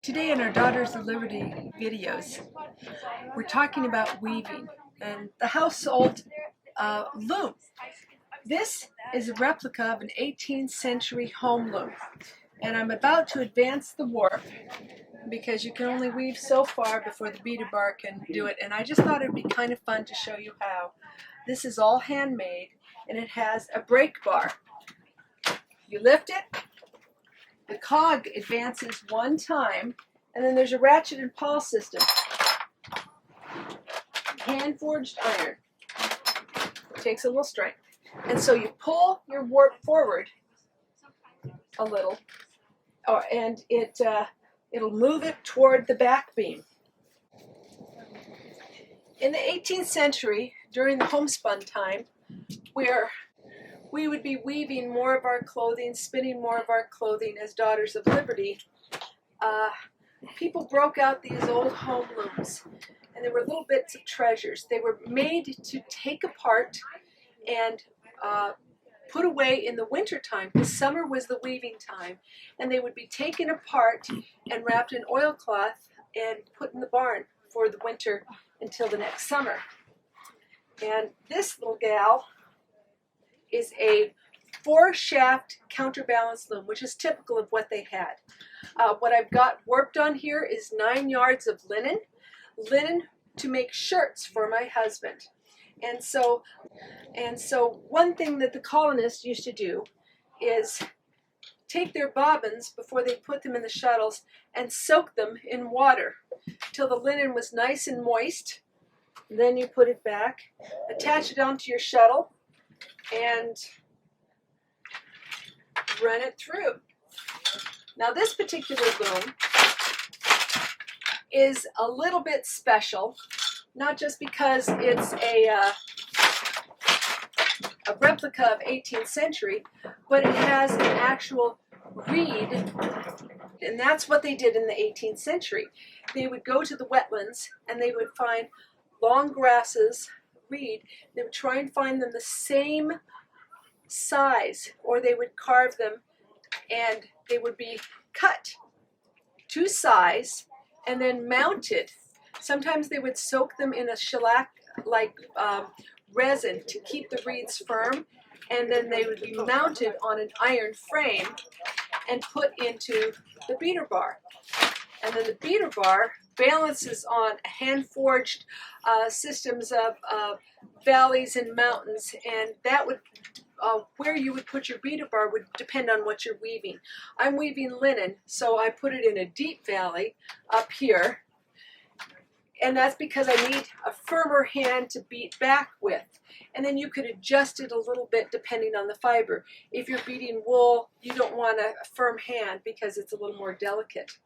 Today in our Daughters of Liberty videos, we're talking about weaving and the household loom. This is a replica of an 18th century home loom, and I'm about to advance the warp because you can only weave so far before the beater bar can do it, and I just thought it would be kind of fun to show you how. This is all handmade, and it has a break bar. You lift it, the cog advances one time, and then there's a ratchet and pawl system. Hand-forged iron. It takes a little strength. And so you pull your warp forward a little, and it'll move it toward the back beam. In the 18th century, during the homespun time, where we would be weaving more of our clothing, spinning more of our clothing as Daughters of Liberty, people broke out these old home looms, and they were little bits of treasures. They were made to take apart and put away in the winter time, because summer was the weaving time, and they would be taken apart and wrapped in oilcloth and put in the barn for the winter until the next summer. And this little gal is a 4-shaft counterbalance loom, which is typical of what they had. What I've got warped on here is 9 yards of linen to make shirts for my husband. And so one thing that the colonists used to do is take their bobbins before they put them in the shuttles and soak them in water till the linen was nice and moist. Then you put it back, attach it onto your shuttle, and run it through. Now this particular loom is a little bit special, not just because it's a replica of 18th century, but it has an actual reed, and that's what they did in the 18th century. They would go to the wetlands and they would find long grasses, reed. They would try and find them the same size, or they would carve them and they would be cut to size and then mounted. Sometimes they would soak them in a shellac-like resin to keep the reeds firm, and then they would be mounted on an iron frame and put into the beater bar. And then the beater bar balances on hand-forged systems of valleys and mountains, and that would where you would put your beater bar would depend on what you're weaving. I'm weaving linen, so I put it in a deep valley up here, and that's because I need a firmer hand to beat back with. And then you could adjust it a little bit depending on the fiber. If you're beating wool, you don't want a firm hand because it's a little more delicate.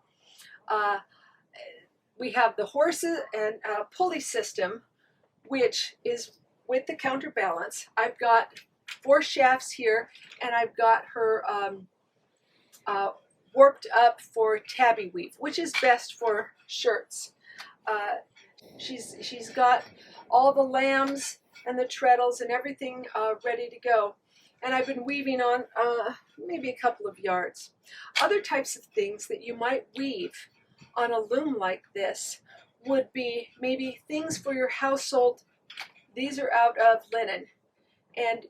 We have the horses and pulley system, which is with the counterbalance. I've got 4 shafts here, and I've got her warped up for tabby weave, which is best for shirts. She's got all the lambs and the treadles and everything ready to go. And I've been weaving on maybe a couple of yards. Other types of things that you might weave on a loom like this would be maybe things for your household. These are out of linen. And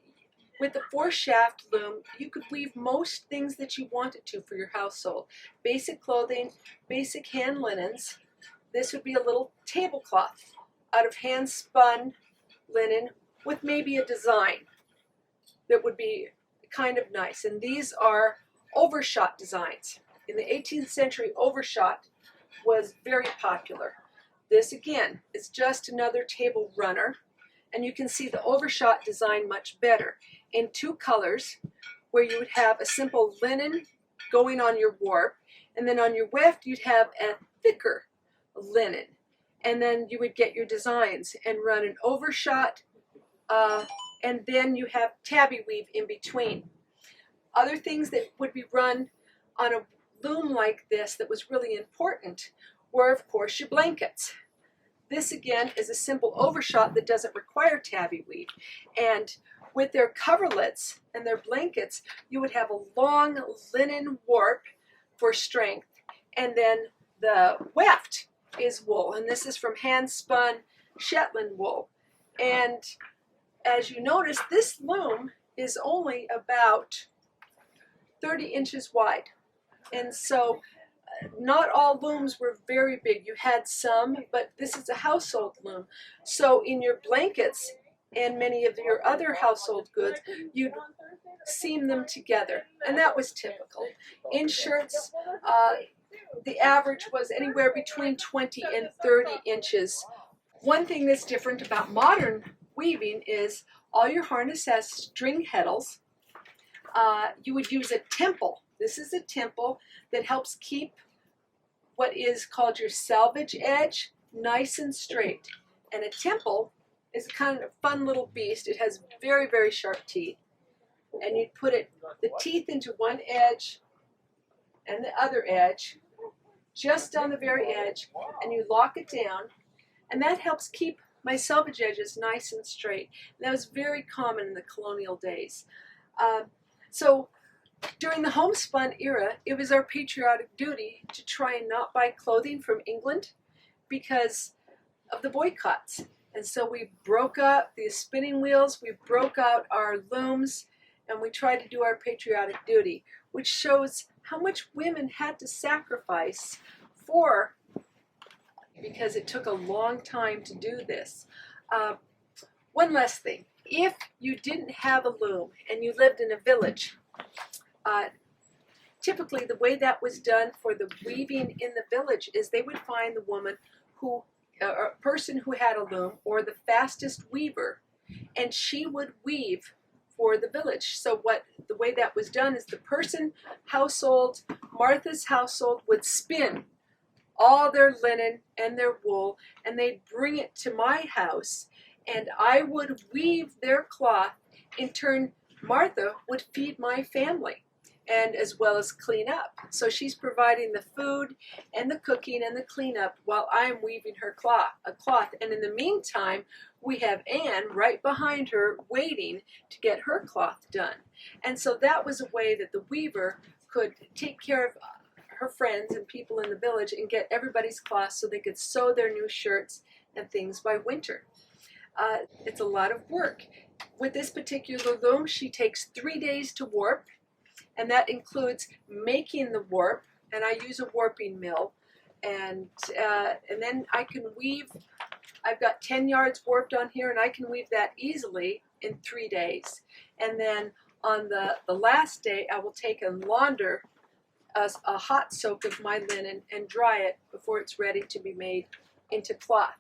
with the 4-shaft loom, you could weave most things that you wanted to for your household. Basic clothing, basic hand linens. This would be a little tablecloth out of hand-spun linen with maybe a design that would be kind of nice. And these are overshot designs. In the 18th century, overshot was very popular. This, again, is just another table runner, and you can see the overshot design much better in 2 colors, where you would have a simple linen going on your warp, and then on your weft you'd have a thicker linen, and then you would get your designs and run an overshot, and then you have tabby weave in between. Other things that would be run on a loom like this that was really important were, of course, your blankets. This, again, is a simple overshot that doesn't require tabby weave, and with their coverlets and their blankets, you would have a long linen warp for strength, and then The weft is wool, and this is from hand-spun Shetland wool. And as you notice, this loom is only about 30 inches wide. And so not all looms were very big. You had some, but this is a household loom. So in your blankets and many of your other household goods, you'd seam them together, and that was typical. In shirts, the average was anywhere between 20 and 30 inches. One thing that's different about modern weaving is all your harness has string heddles. You would use a temple. This is a temple that helps keep what is called your selvage edge nice and straight. And a temple is a kind of fun little beast. It has very, very sharp teeth. And you put the teeth into one edge and the other edge, just on the very edge, and you lock it down. And that helps keep my selvage edges nice and straight. And that was very common in the colonial days. So during the homespun era, it was our patriotic duty to try and not buy clothing from England because of the boycotts. And so we broke up the spinning wheels, we broke out our looms, and we tried to do our patriotic duty, which shows how much women had to sacrifice because it took a long time to do this. One last thing. If you didn't have a loom and you lived in a village, typically the way that was done for the weaving in the village is they would find the woman a person who had a loom or the fastest weaver, and she would weave for the village. So the way that was done is the Martha's household would spin all their linen and their wool, and they'd bring it to my house, and I would weave their cloth. In turn, Martha would feed my family, and as well as clean up. So she's providing the food and the cooking and the cleanup while I'm weaving her cloth. And in the meantime, we have Anne right behind her waiting to get her cloth done. And so that was a way that the weaver could take care of her friends and people in the village and get everybody's cloth so they could sew their new shirts and things by winter. It's a lot of work. With this particular loom, she takes 3 days to warp, and that includes making the warp, and I use a warping mill, and then I can weave. I've got 10 yards warped on here, and I can weave that easily in 3 days. And then on the last day, I will take and launder a hot soak of my linen and dry it before it's ready to be made into cloth.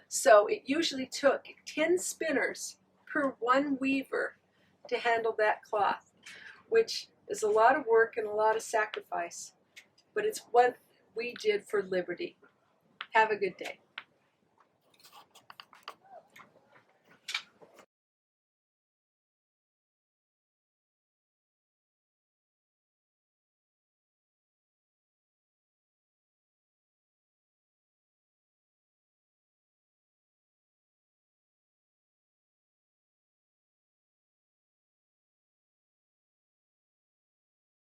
So it usually took 10 spinners per one weaver to handle that cloth, which is a lot of work and a lot of sacrifice, but it's what we did for liberty. Have a good day.